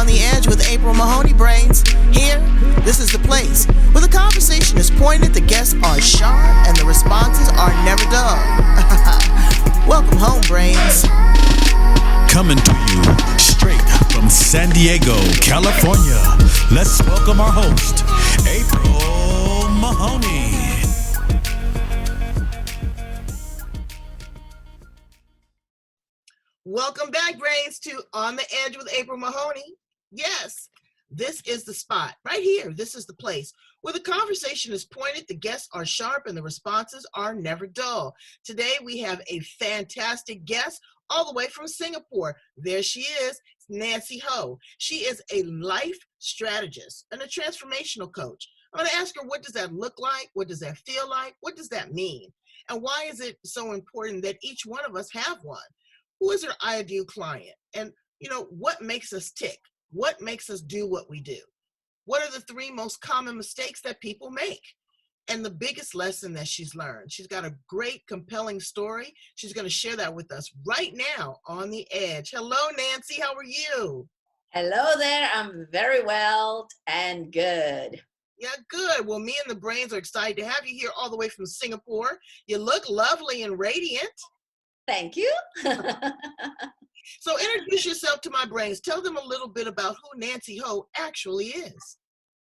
On the Edge with April Mahoney Brains. Here, this is the place where the conversation is pointed, the guests are sharp, and the responses are never dull. Welcome home, Brains. Coming to you straight from San Diego, California. Let's welcome our host, April Mahoney. Welcome back, Brains, to On the Edge with April Mahoney. Yes, this is the spot right here. This is the place where the conversation is pointed, the guests are sharp, and the responses are never dull. Today, we have a fantastic guest all the way from Singapore. There she is, Nancy Ho. She is a life strategist and a transformational coach. I'm going to ask her, what does that look like? What does that feel like? What does that mean? And why is it so important that each one of us have one? Who is our ideal client? And, what makes us tick? What makes us do what we do? What are the three most common mistakes that people make? And the biggest lesson that she's learned. She's got a great, compelling story. She's going to share that with us right now on the Edge. Hello, Nancy. How are you? Hello there. I'm very well and good. Yeah, good. Well, me and the Brains are excited to have you here all the way from Singapore. You look lovely and radiant. Thank you. So introduce yourself to my Brains. Tell them a little bit about who Nancy Ho actually is.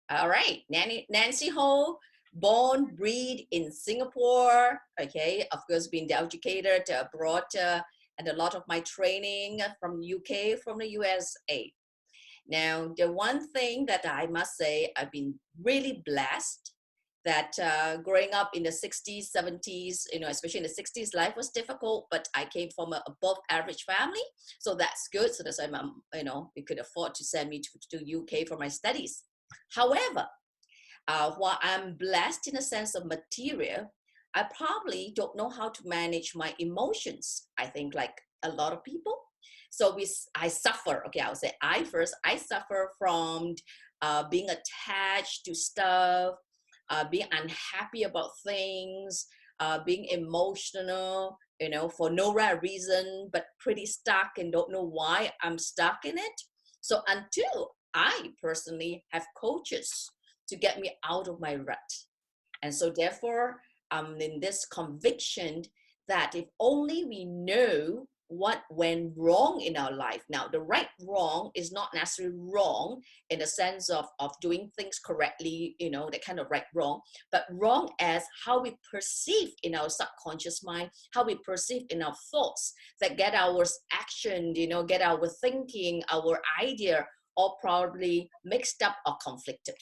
All right. Nancy Ho, born, bred in Singapore. Okay. Of course, been educated abroad and a lot of my training from the UK, from the USA. Now, the one thing that I must say, I've been really blessed that growing up in the 60s, 70s, especially in the 60s, life was difficult, but I came from an above average family. So that's good. So that's why, we could afford to send me to UK for my studies. However, while I'm blessed in a sense of material, I probably don't know how to manage my emotions. I think like a lot of people. So I suffer. Okay, I'll say I suffer from being attached to stuff, being unhappy about things, being emotional, for no right reason, but pretty stuck and don't know why I'm stuck in it. So until I personally have coaches to get me out of my rut. And so therefore, I'm in this conviction that if only we know what went wrong in our life. Now, the right wrong is not necessarily wrong in the sense of doing things correctly, that kind of right wrong, but wrong as how we perceive in our subconscious mind, how we perceive in our thoughts that get our action, get our thinking, our idea, all probably mixed up or conflicted.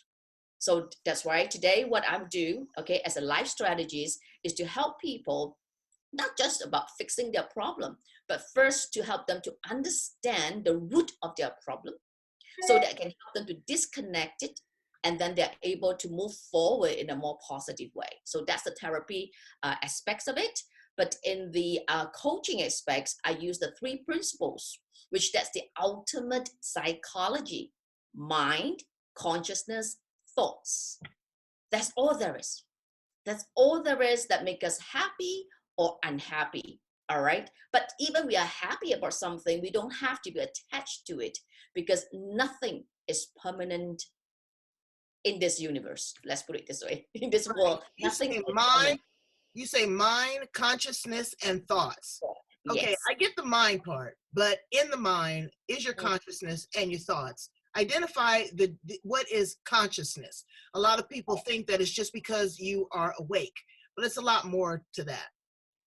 So that's why today what I'm doing, okay, as a life strategist is to help people not just about fixing their problem, but first to help them to understand the root of their problem so that can help them to disconnect it, and then they're able to move forward in a more positive way. So that's the therapy aspects of it. But in the coaching aspects, I use the three principles, which that's the ultimate psychology: mind, consciousness, thoughts. That's all there is. That's all there is that make us happy or unhappy. All right. But even we are happy about something, we don't have to be attached to it because nothing is permanent in this universe. Let's put it this way. In this world, nothing is permanent. You say mind, consciousness, and thoughts. Okay, Yes. I get the mind part, but in the mind is your consciousness and your thoughts. Identify what is consciousness. A lot of people think that it's just because you are awake, but it's a lot more to that.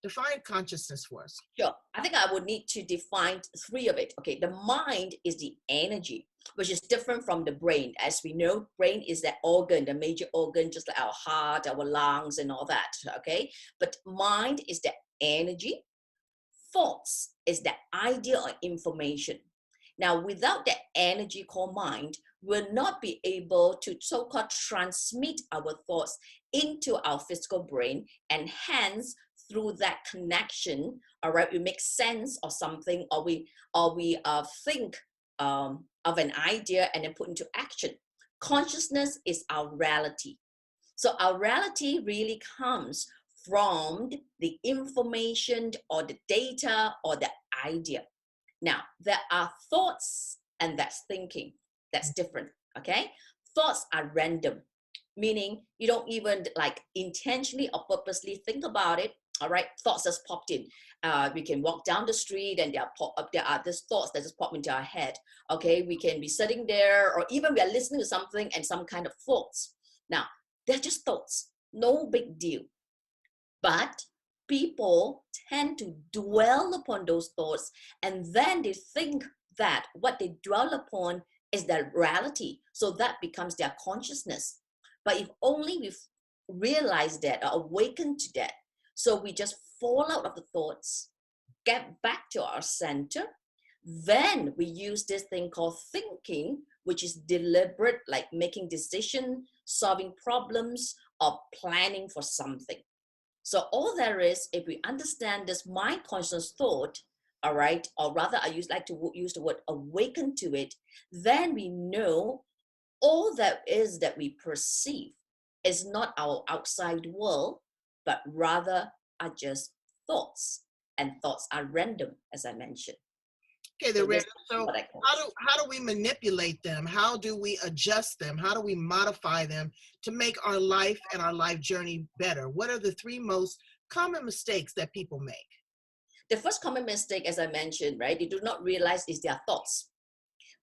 Define consciousness for us. Sure. I think I would need to define three of it. Okay, the mind is the energy, which is different from the brain. As we know, brain is the organ, the major organ, just like our heart, our lungs, and all that. Okay, but mind is the energy. Thoughts is the idea or information. Now, without the energy called mind, we'll not be able to so-called transmit our thoughts into our physical brain, and hence through that connection, all right, we make sense of something, or we think of an idea and then put into action. Consciousness is our reality. So our reality really comes from the information or the data or the idea. Now, there are thoughts and that's thinking. That's different. Okay. Thoughts are random, meaning you don't even like intentionally or purposely think about it. All right. Thoughts just popped in. We can walk down the street and there are these thoughts that just pop into our head. Okay. We can be sitting there or even we are listening to something and some kind of thoughts. Now, they're just thoughts. No big deal. But people tend to dwell upon those thoughts and then they think that what they dwell upon is their reality. So that becomes their consciousness. But if only we realize that or awaken to that, so we just fall out of the thoughts, get back to our center, then we use this thing called thinking, which is deliberate, like making decisions, solving problems, or planning for something. So all there is, if we understand this mind conscious thought, all right, or rather I like to use the word awaken to it, then we know all that is that we perceive is not our outside world, but rather are just thoughts. And thoughts are random, as I mentioned. Okay, they're So this random. is So what I call how do we manipulate them? How do we adjust them? How do we modify them to make our life and our life journey better? What are the three most common mistakes that people make? the first common mistake, as I mentioned, right? They do not realize is their thoughts.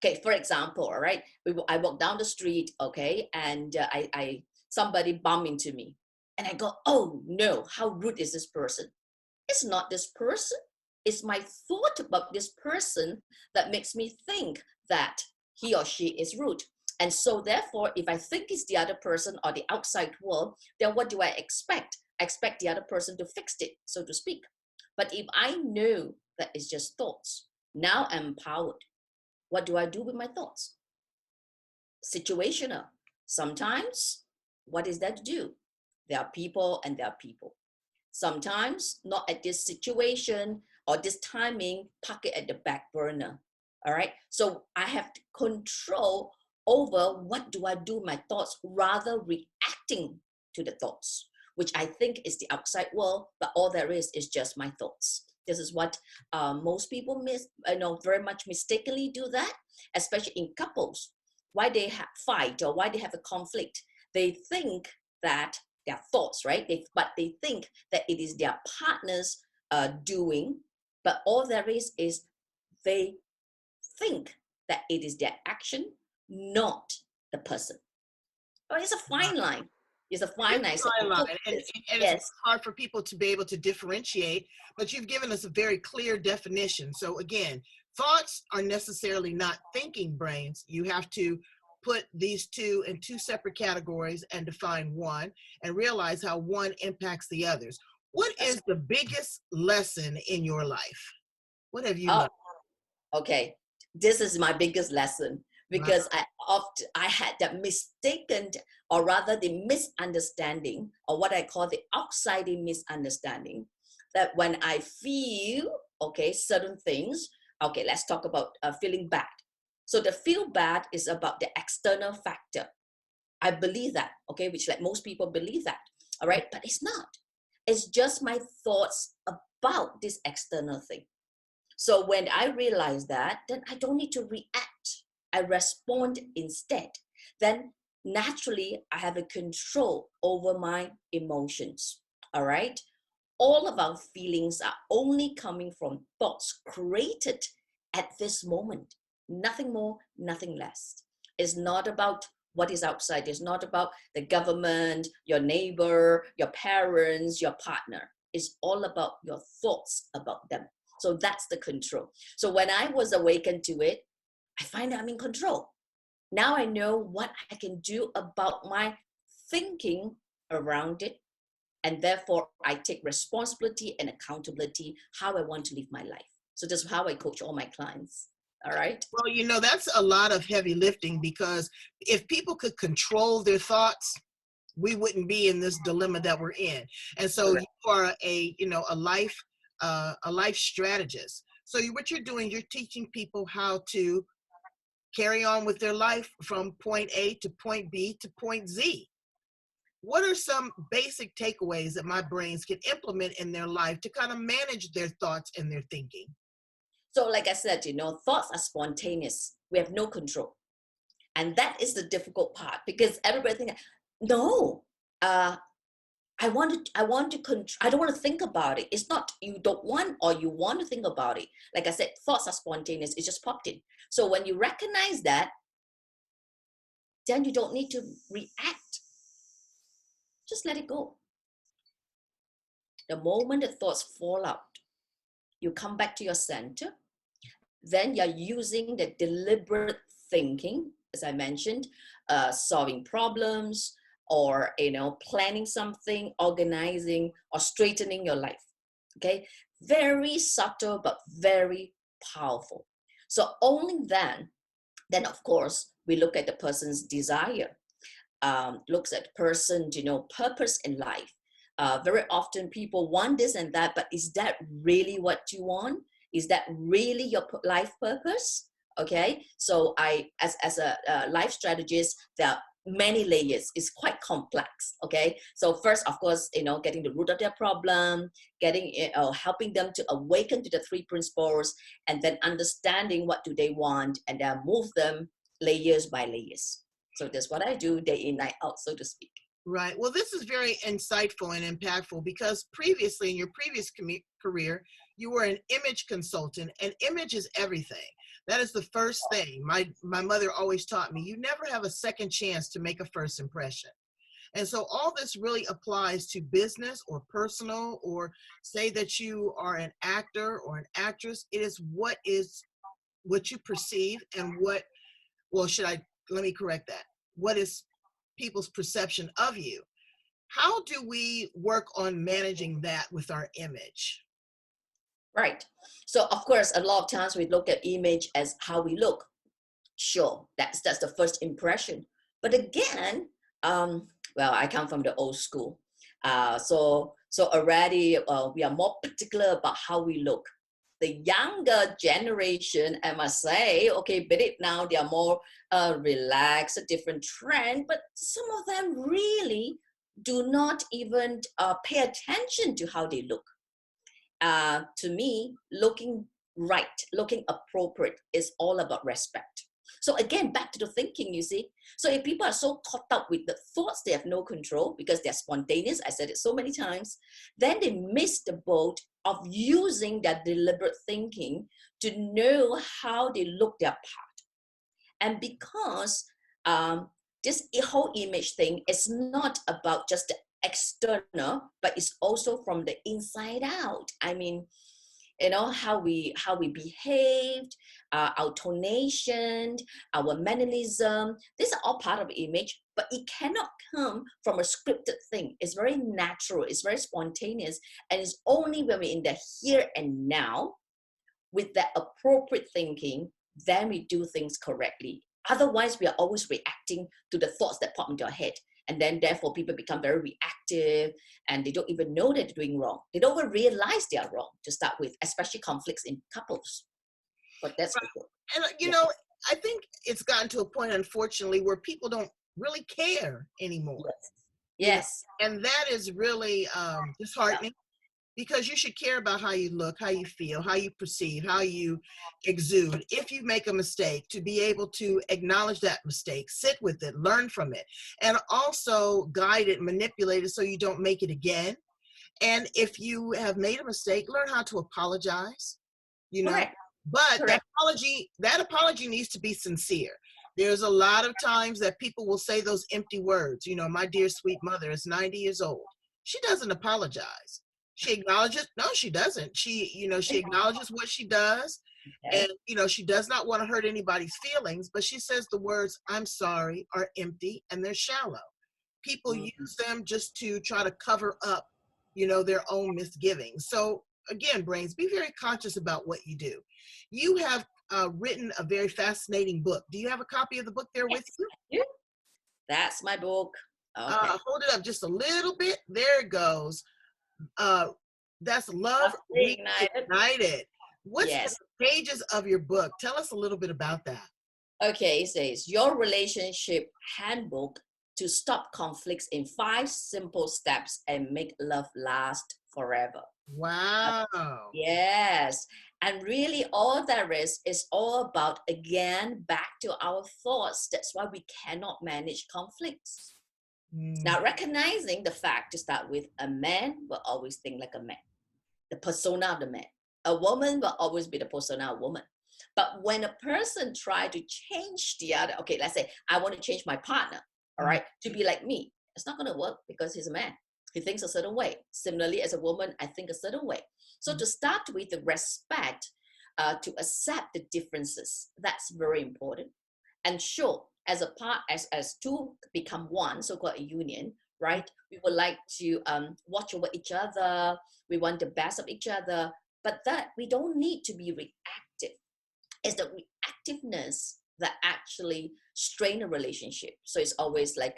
Okay, for example, all right, I walk down the street, okay, and I somebody bump into me, and I go, oh no, how rude is this person? It's not this person. It's my thought about this person that makes me think that he or she is rude. And so therefore, if I think it's the other person or the outside world, then what do I expect? I expect the other person to fix it, so to speak. But if I know that it's just thoughts, now I'm empowered. What do I do with my thoughts? Situational. Sometimes, what is that to do? There are people and there are people. Sometimes, not at this situation or this timing, park it at the back burner. All right. So I have control over what do I do with my thoughts rather reacting to the thoughts, which I think is the outside world, but all there is just my thoughts. This is what most people very much mistakenly do that, especially in couples. Why they fight or why they have a conflict? They think that their thoughts, right? But they think that it is their partner's doing, but all there is they think that it is their action, not the person. Oh, it's a fine line. It's a fine line. So Fine line. And it's yes, hard for people to be able to differentiate, but you've given us a very clear definition. So again, thoughts are necessarily not thinking brains. You have to put these two in two separate categories and define one and realize how one impacts the others. What is the biggest lesson in your life? What have you oh, learned? okay. This is my biggest lesson Wow. because I had that mistaken or rather the misunderstanding or what I call the outside misunderstanding that when I feel okay certain things, okay, let's talk about feeling bad. So the feel bad is about the external factor. I believe that, okay, which like most people believe that, all right, but it's not. It's just my thoughts about this external thing. So when I realize that, then I don't need to react. I respond instead. Then naturally, I have a control over my emotions. All right. All of our feelings are only coming from thoughts created at this moment. Nothing more, nothing less. It's not about what is outside. It's not about the government, your neighbor, your parents, your partner. It's all about your thoughts about them. So that's the control. So when I was awakened to it, I find I'm in control. Now I know what I can do about my thinking around it. And therefore, I take responsibility and accountability how I want to live my life. So that's how I coach all my clients. All right. Well, that's a lot of heavy lifting because if people could control their thoughts, we wouldn't be in this dilemma that we're in. And so Correct. you are a life strategist. So what you're doing, you're teaching people how to carry on with their life from point A to point B to point Z. What are some basic takeaways that my brains can implement in their life to kind of manage their thoughts and their thinking? So like I said, thoughts are spontaneous. We have no control. And that is the difficult part, because everybody thinks, no, I want to control. I don't want to think about it. It's not you don't want, or you want to think about it. Like I said, thoughts are spontaneous. It just popped in. So when you recognize that, then you don't need to react. Just let it go. The moment the thoughts fall out, you come back to your center. Then you're using the deliberate thinking, as I mentioned, solving problems, or planning something, organizing, or straightening your life. Okay, very subtle but very powerful. So only then of course we look at the person's desire, looks at the person's purpose in life. Very often people want this and that, but is that really what you want? Is that really your life purpose? Okay, so as a life strategist, there are many layers. It's quite complex. Okay, so first, of course, getting the root of their problem, helping them to awaken to the three principles, and then understanding what do they want, and then move them layers by layers. So that's what I do day in, night out, so to speak. Right. Well, this is very insightful and impactful, because previously in your previous career, you were an image consultant, and image is everything. That is the first thing. My mother always taught me, you never have a second chance to make a first impression. And so all this really applies to business or personal, or say that you are an actor or an actress. It is what you perceive, and let me correct that. What is people's perception of you? How do we work on managing that with our image? Right. So of course, a lot of times we look at image as how we look. Sure, that's the first impression. But again, well, I come from the old school. So already we are more particular about how we look. The younger generation, I must say, okay, but now they are more relaxed, a different trend, but some of them really do not even pay attention to how they look. To me, looking right, looking appropriate is all about respect. So again, back to the thinking, you see. So if people are so caught up with the thoughts, they have no control because they're spontaneous, I said it so many times, then they miss the boat of using that deliberate thinking to know how they look their part. And because this whole image thing is not about just the external, but it's also from the inside out. I mean, how we behaved, our tonation, our mannerism, these are all part of the image, but it cannot come from a scripted thing. It's very natural, it's very spontaneous, and it's only when we're in the here and now with that appropriate thinking, then we do things correctly. Otherwise, we are always reacting to the thoughts that pop into our head. And then therefore people become very reactive, and they don't even know that they're doing wrong. They don't even realize they are wrong to start with, especially conflicts in couples. But that's right. And I think it's gotten to a point, unfortunately, where people don't really care anymore. Yes. And that is really disheartening. Because you should care about how you look, how you feel, how you perceive, how you exude. If you make a mistake, to be able to acknowledge that mistake, sit with it, learn from it, and also guide it, manipulate it so you don't make it again. And if you have made a mistake, learn how to apologize, Correct. But Correct. that apology needs to be sincere. There's a lot of times that people will say those empty words. My dear sweet mother is 90 years old. She doesn't apologize. She acknowledges, no, she doesn't. She acknowledges what she does. Okay. And, she does not want to hurt anybody's feelings, but she says the words, I'm sorry, are empty and they're shallow. People use them just to try to cover up, their own misgivings. So again, brains, be very conscious about what you do. You have written a very fascinating book. Do you have a copy of the book there with you? Yeah. That's my book. Okay. Hold it up just a little bit. There it goes. That's Love Reignited. What's in the pages of your book? Tell us a little bit about that. Okay, it says your relationship handbook to stop conflicts in 5 simple steps and make love last forever. Wow. Yes. And really, all there is all about, again, back to our thoughts. That's why we cannot manage conflicts. Mm, Now, recognizing the fact to start with, a man will always think like a man, the persona of the man. A woman will always be the persona of woman. But when a person try to change the other, okay, let's say I want to change my partner, all mm, right, to be like me, it's not going to work because he's a man. He thinks a certain way. Similarly, as a woman, I think a certain way. So mm. to start with the respect, to accept the differences, that's very important. And sure, as a part, as two become one, so-called a union, right? We would like to watch over each other. We want the best of each other, but that we don't need to be reactive. It's the reactiveness that actually strain a relationship. So it's always like,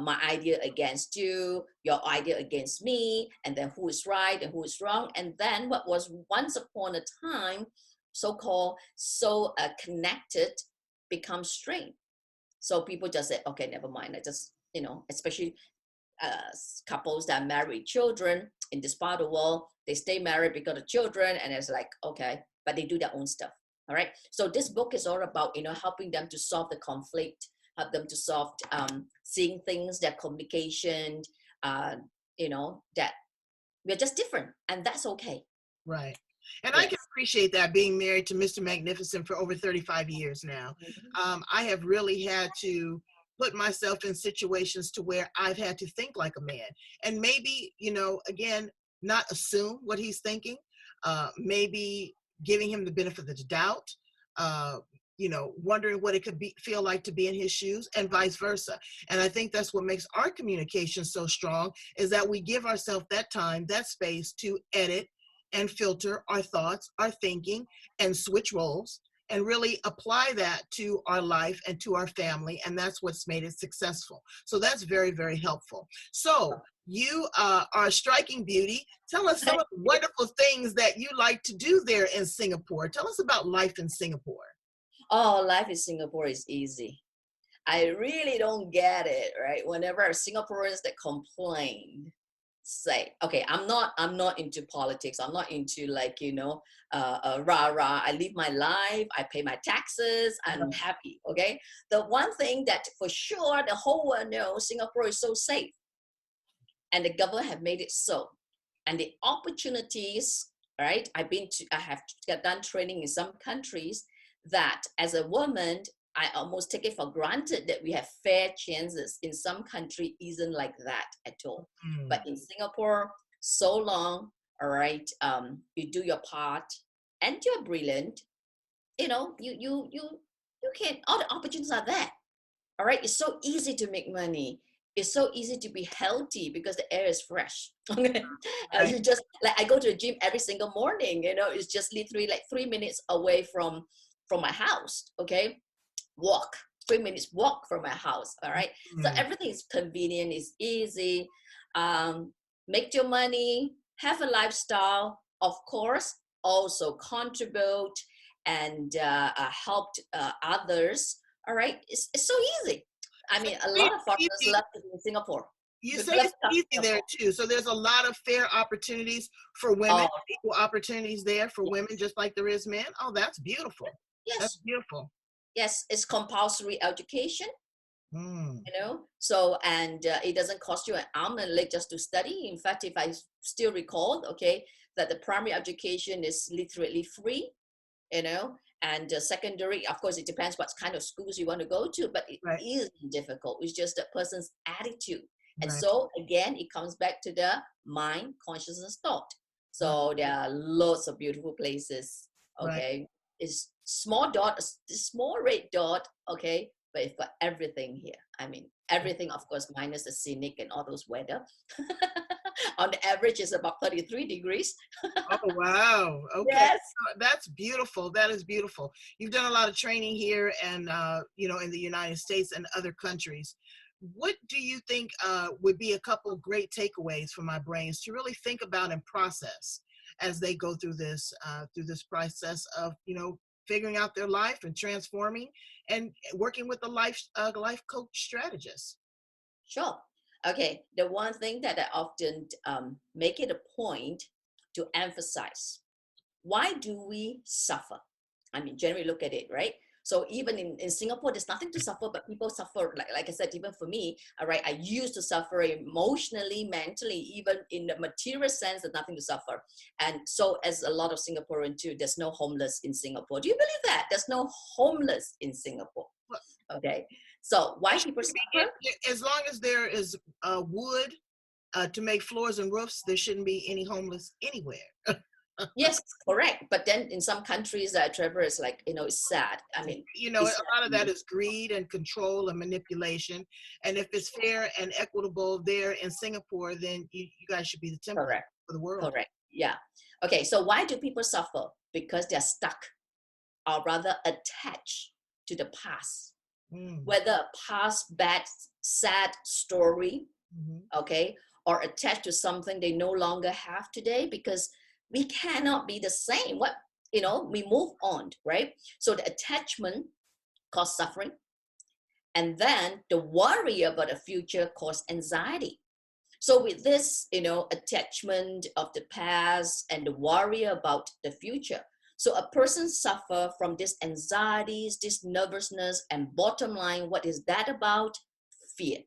my idea against you, your idea against me, and then who is right and who is wrong. And then what was once upon a time so-called connected becomes strained. So people just say, okay, never mind. I just, especially couples that marry children in this part of the world, they stay married because of children, and it's like, okay, but they do their own stuff. All right. So this book is all about, helping them to solve the conflict, help them to solve, seeing things, their communication, uh, that we're just different, and that's okay. Right. And I can Yes. appreciate that, being married to Mr. Magnificent for over 35 years now. Mhm. I have really had to put myself in situations to where I've had to think like a man. And maybe, again, not assume what he's thinking, maybe giving him the benefit of the doubt, uh, wondering what it could feel like to be in his shoes, and vice versa. And I think that's what makes our communication so strong, is that we give ourselves that time, that space to edit and filter our thoughts, our thinking, and switch roles, and really apply that to our life and to our family. And that's what's made it successful. So that's very, very helpful. So you are a striking beauty. Tell us some of the wonderful things that you like to do there in Singapore. Tell us about life in Singapore. Oh, life in Singapore is easy. I really don't get it, right? Whenever Singaporeans that complain, say, okay, I'm not into politics. I'm not into, like, rah rah. I live my life. I pay my taxes. I'm happy. Okay. The one thing that for sure the whole world knows, Singapore is so safe, and the government have made it so. And the opportunities, right? I have done training in some countries that as a woman, I almost take it for granted that we have fair chances. In some country isn't like that at all. Mm, But in Singapore, so long, all right, you do your part and you're brilliant, you can, all the opportunities are there. All right, it's so easy to make money. It's so easy to be healthy because the air is fresh. Okay, right. you just, like, I go to the gym every single morning. It's just literally like 3 minutes away from my house. Okay, walk 3 minutes walk from my house. All right, so Mm, everything is convenient, is easy. Make your money, have a lifestyle, of course, also contribute and help others. All right, it's so easy. I mean, a lot of it's foreigners easy. love to be in Singapore. You We say love it's to come to easy there Singapore. too. So there's a lot of fair opportunities for women, Oh, equal opportunities there for women, yes, just like there is men. Oh, that's beautiful. That's yes, beautiful. yes. It's compulsory education. Mm, So, and it doesn't cost you an arm and leg just to study. In fact, if I still recall, okay, that the primary education is literally free, and secondary, of course, it depends what kind of schools you want to go to, but it right, is difficult. It's just a person's attitude. And right, so again, it comes back to the mind, consciousness, thought. right, So there are lots of beautiful places. right. Okay, it's small dot, a small red dot. Okay, but it's got everything here. I mean, everything, of course, minus the scenic and all those weather. On the average, is about 33 degrees. Oh, wow. Okay. Yes. That's beautiful. That is beautiful. You've done a lot of training here and, in the United States and other countries. What do you think would be a couple great takeaways for my brains to really think about and process as they go through this process of, figuring out their life and transforming and working with a life coach strategist? Sure. Okay, the one thing that I often make it a point to emphasize, why do we suffer? I mean, generally look at it, right? So even in Singapore, there's nothing to suffer, but people suffer, like I said, even for me, all right, I used to suffer emotionally, mentally, even in the material sense, there's nothing to suffer. And so as a lot of Singaporean too, there's no homeless in Singapore. Do you believe that? There's no homeless in Singapore. Well, Okay. So why people suffer? as long as there is wood to make floors and roofs, there shouldn't be any homeless anywhere. Yes, correct. But then in some countries, Trevor, is like, it's sad. I mean, You know, a it's sad. lot of that is greed and control and manipulation. And if it's fair and equitable there in Singapore, then you guys should be the template Correct. for the world. Correct. Yeah. Okay. So why do people suffer? Because they're stuck, or rather attached to the past, Mm. whether a past bad, sad story, Mm-hmm. okay, or attached to something they no longer have today, because we cannot be the same. We move on, right? So the attachment causes suffering. And then the worry about the future causes anxiety. So with this, attachment of the past and the worry about the future, so a person suffer from this anxieties, this nervousness, and bottom line, what is that about? Fear.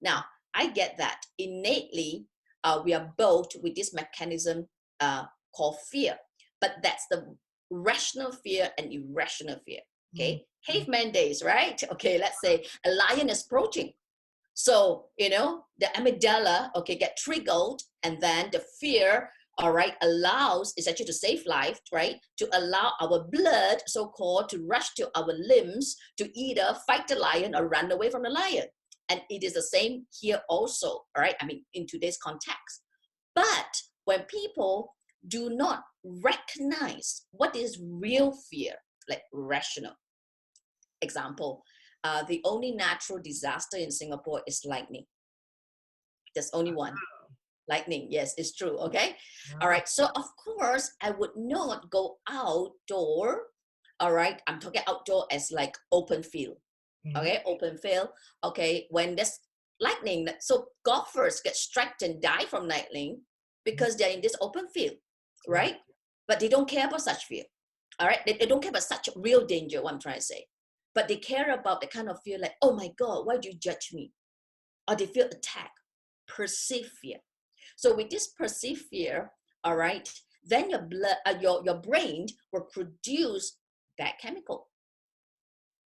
Now, I get that innately, we are built with this mechanism called fear, but that's the rational fear and irrational fear. Okay, caveman days, right? Okay, let's say a lion is approaching. So, the amygdala, okay, get triggered, and then the fear, all right, allows, is actually to save life, right? To allow our blood, so-called, to rush to our limbs to either fight the lion or run away from the lion. And it is the same here also, all right? I mean, in today's context. But when people do not recognize what is real fear, like rational, example, the only natural disaster in Singapore is lightning. There's only one. Lightning, yes, it's true, okay? All right, so of course, I would not go outdoor, all right? I'm talking outdoor as like open field, okay? Open field, okay? When there's lightning, so golfers get struck and die from lightning because they're in this open field, right? But they don't care about such fear, all right? They don't care about such real danger, what I'm trying to say. But they care about the kind of fear like, oh my God, why do you judge me? Or they feel attacked, perceived fear. So with this perceived fear, all right, then your blood, your brain will produce bad chemical.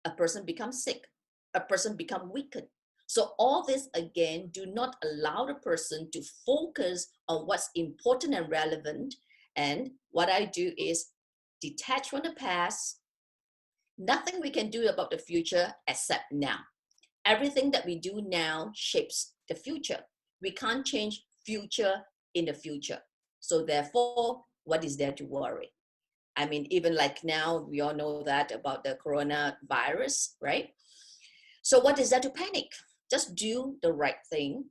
A person becomes sick. A person becomes weakened. So all this again do not allow the person to focus on what's important and relevant. And what I do is detach from the past. Nothing we can do about the future except now. Everything that we do now shapes the future. We can't change future in the future. So therefore, what is there to worry? I mean, even like now, we all know that about the coronavirus, right? So what is there to panic? Just do the right thing,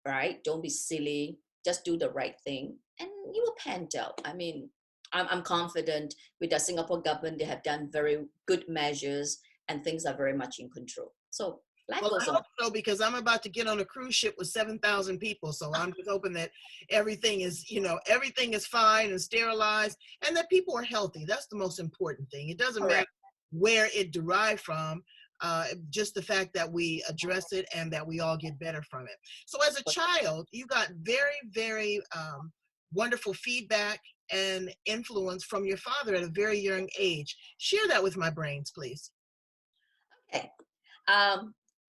right? Don't be silly. Just do the right thing and you will pan out. I mean, I'm confident with the Singapore government, they have done very good measures and things are very much in control. So life Well, I goes on. hope so, because I'm about to get on a cruise ship with 7,000 people. So I'm just hoping that everything is, everything is fine and sterilized and that people are healthy. That's the most important thing. It doesn't matter where it derived from, just the fact that we address it and that we all get better from it. So as a child, you got very, very wonderful feedback and influence from your father at a very young age. Share that with my brains, please. Okay.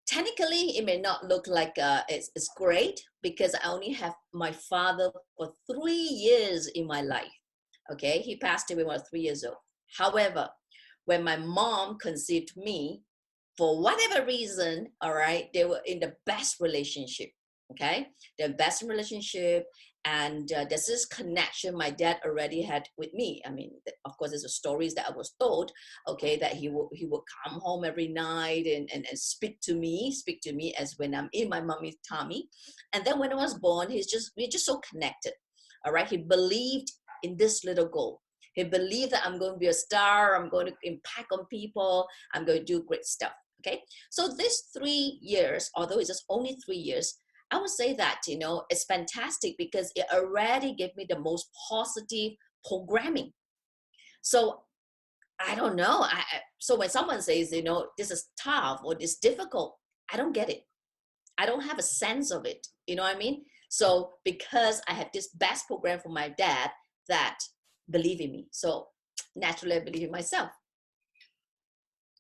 Technically, it may not look like it's great because I only have my father for 3 years in my life. Okay, he passed away when I was 3 years old. However, when my mom conceived me, for whatever reason, all right, they were in the best relationship. Okay, the best relationship, and there's this connection my dad already had with me. I mean, of course, there's the stories that I was told, okay, that he would come home every night and speak to me as when I'm in my mommy's tummy. And then when I was born, we're just so connected. All right, he believed in this little goal. He believed that I'm going to be a star, I'm going to impact on people, I'm going to do great stuff. Okay, so this 3 years, although it's just only 3 years, I would say that, it's fantastic because it already gave me the most positive programming. So I don't know. So when someone says, this is tough or this difficult, I don't get it. I don't have a sense of it. You know what I mean? So because I have this best program from my dad that believe in me. So naturally I believe in myself.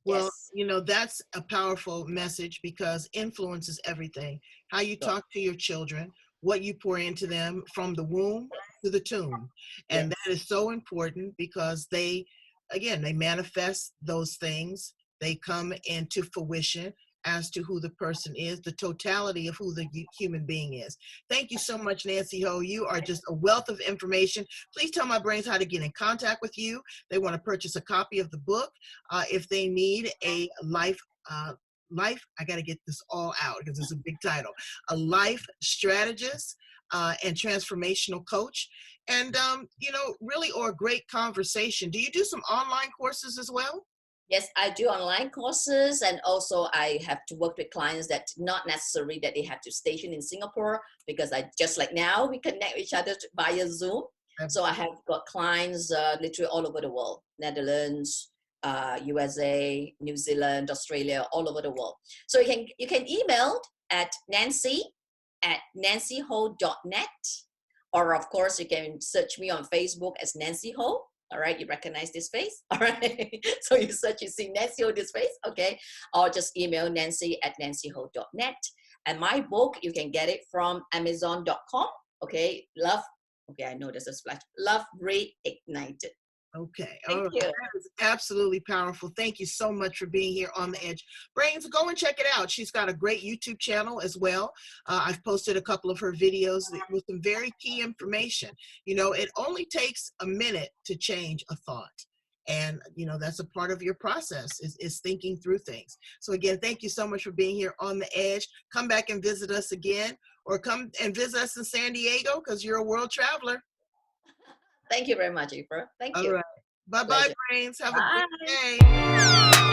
Well, Yes. that's a powerful message because influence is everything. How you Sure. talk to your children, what you pour into them from the womb to the tomb. And Yes. that is so important because they manifest those things. They come into fruition as to who the person is, the totality of who the human being is. Thank you so much, Nancy Ho. You are just a wealth of information. Please tell my brains how to get in contact with you. They want to purchase a copy of the book. If they need a I got to get this all out because it's a big title, a life strategist and transformational coach, and really, or a great conversation. Do you do some online courses as well? Yes, I do online courses, and also I have to work with clients that not necessary that they have to station in Singapore, because I just like now we connect each other via Zoom. So I have got clients literally all over the world, Netherlands, USA, New Zealand, Australia, all over the world. So you can email at nancy@nancyho.net, or of course you can search me on Facebook as Nancy Ho. All right, you recognize this face? All right, so you search, you see Nancy Ho, this face, okay? Or just email nancy@nancyho.net. And my book, you can get it from amazon.com, okay? I know there's a splash. Love Reignited. Okay. Thank All right. you. That is absolutely powerful. Thank you so much for being here on The Edge. Brains, go and check it out. She's got a great YouTube channel as well. I've posted a couple of her videos with some very key information. It only takes a minute to change a thought. And, that's a part of your process is thinking through things. So again, thank you so much for being here on The Edge. Come back and visit us again, or come and visit us in San Diego because you're a world traveler. Thank you very much, April. Thank All you. right. Bye-bye, Pleasure. Brains. Have a Bye. great day.